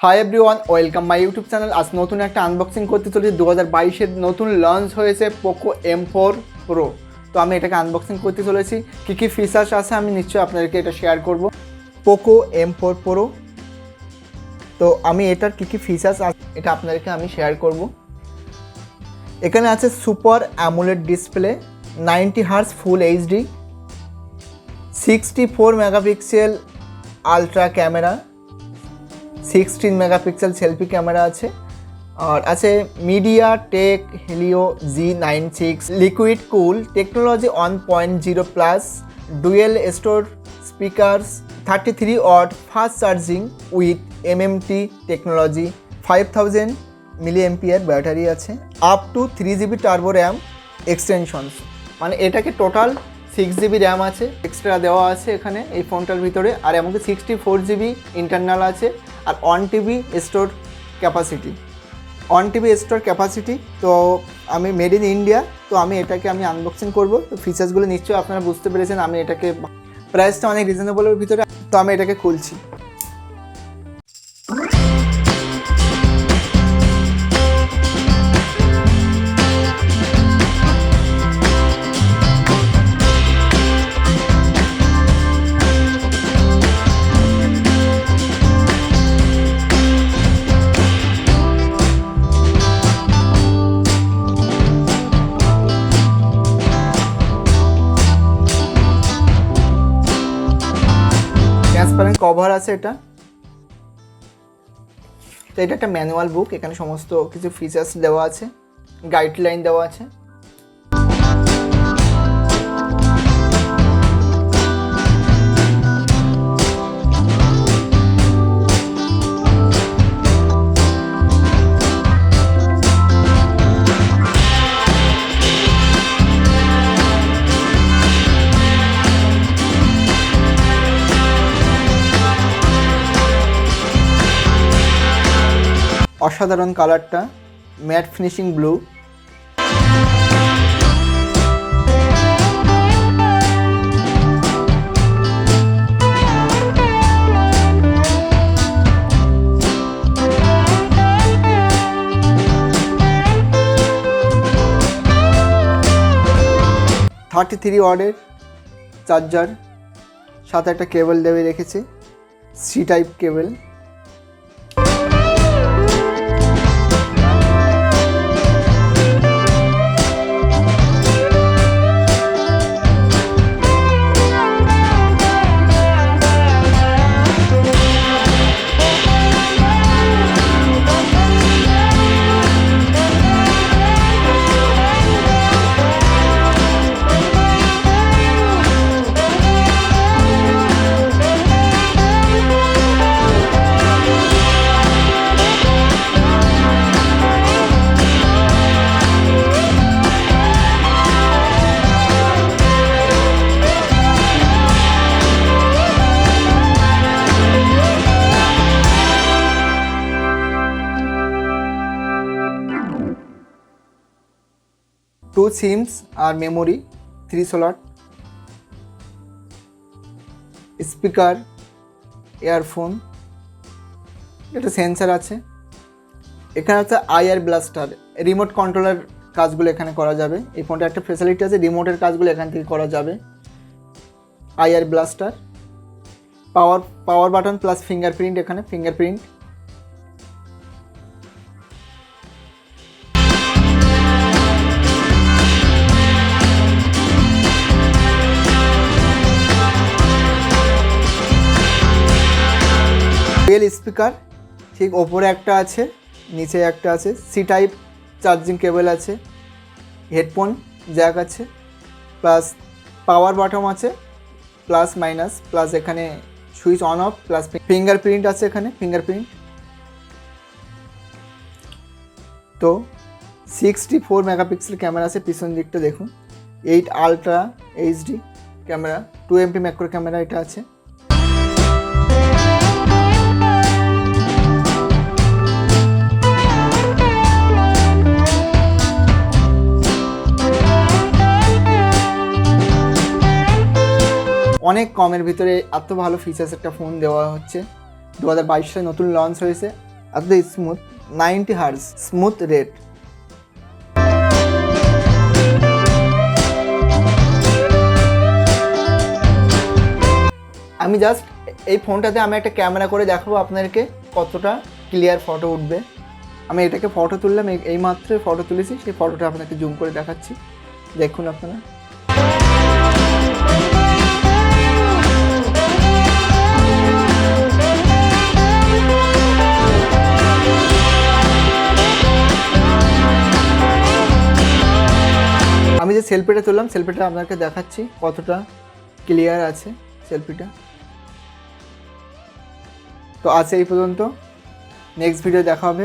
Hi everyone, welcome my YouTube channel. আজ নতুন একটা আনবক্সিং করতে চলেছি। 2022-এর নতুন লঞ্চ হয়েছে পোকো M4 Pro। তো আমি এটাকে আনবক্সিং করতে চলেছি। কী ফিচার্স আছে আমি নিশ্চয়ই আপনাদেরকে এটা শেয়ার করব। পোকো M4 Pro, তো আমি এটার কী ফিচার্স আছে এটা আপনাদেরকে আমি শেয়ার করব। এখানে আছে super AMOLED display, 90 hertz full HD, 64 megapixel ultra camera, 16 megapixel selfie camera আছে, আর আছে MediaTek Helio G96 liquid cool technology 1.0 plus, dual stereo speakers, 33 watt fast charging with MMT technology, 5000 mAh battery আছে, up to 3GB turbo RAM extensions. মানে এটাকে total 6GB RAM আছে, extra দেওয়া আছে এখানে এই ফোনটার ভিতরে, আর এমনকি 64GB ইন্টারনাল আছে, আর 1TB স্টোর ক্যাপাসিটি। তো আমি মেড ইন ইন্ডিয়া, তো আমি এটাকে আনবক্সিং করব। তো ফিচার্সগুলো নিশ্চয়ই আপনারা বুঝতে পেরেছেন। আমি এটাকে প্রাইসটা অনেক রিজনেবলের ভিতরে, তো আমি এটাকে খুলছি। ট্রান্সপারেন্ট কভার আছে এটা। তো এটা একটা ম্যানুয়াল বুক, এখানে সমস্ত কিছু ফিচার্স দেওয়া আছে, গাইডলাইন দেওয়া আছে। অসাধারণ কালারটা, ম্যাট ফিনিশিং ব্লু। 33 ওয়াটের চার্জার, সাথে একটা কেবল দেবে রেখেছে, সি টাইপ কেবল। টু সিমস আর মেমোরি, 3 স্লট, স্পিকার, ইয়ারফোন, একটা সেন্সার আছে। এখানে আছে আইআর ব্লাস্টার, রিমোট কন্ট্রোলার কাজগুলো এখানে করা যাবে। এই ফোনটা একটা ফ্যাসিলিটি আছে, রিমোটের কাজগুলো এখান থেকে করা যাবে। IR blaster, power button plus fingerprint, এখানে ফিঙ্গারপ্রিন্ট। ডুয়েল স্পিকার, ঠিক ওপরে একটা আছে, নিচে একটা আছে, সি টাইপ চার্জিং কেবল আছে, হেডফোন জ্যাক আছে, প্লাস পাওয়ার বাটন আছে, প্লাস মাইনাস, প্লাস এখানে switch on of, plus fingerprint আছে এখানে, ফিঙ্গারপ্রিন্ট। তো 64 মেগাপিক্সেল ক্যামেরা আছে পিছন দিকটা দেখুন, 8 ultra HD camera, 2 MP macro camera এটা আছে। অনেক কমের ভিতরে এত ভালো ফিচার্স একটা ফোন দেওয়া হচ্ছে। 2022 সালে নতুন লঞ্চ হয়েছে, এতটাই স্মুথ, 90 হার্জ স্মুথ রেট। আমি জাস্ট এই ফোনটাতে আমি একটা ক্যামেরা করে দেখাবো আপনাদেরকে কতটা ক্লিয়ার ফটো উঠবে। আমি এটাকে ফটো তুললাম, এই মাত্র ফটো তুলেছি, সেই ফটোটা আপনাকে জুম করে দেখাচ্ছি, দেখুন আপনারা। আমি যে সেলফিটা তুললাম, সেলফিটা আপনাকে দেখাচ্ছি কতটা ক্লিয়ার আছে সেলফিটা। তো আজ এই পর্যন্ত, নেক্সট ভিডিও দেখা হবে।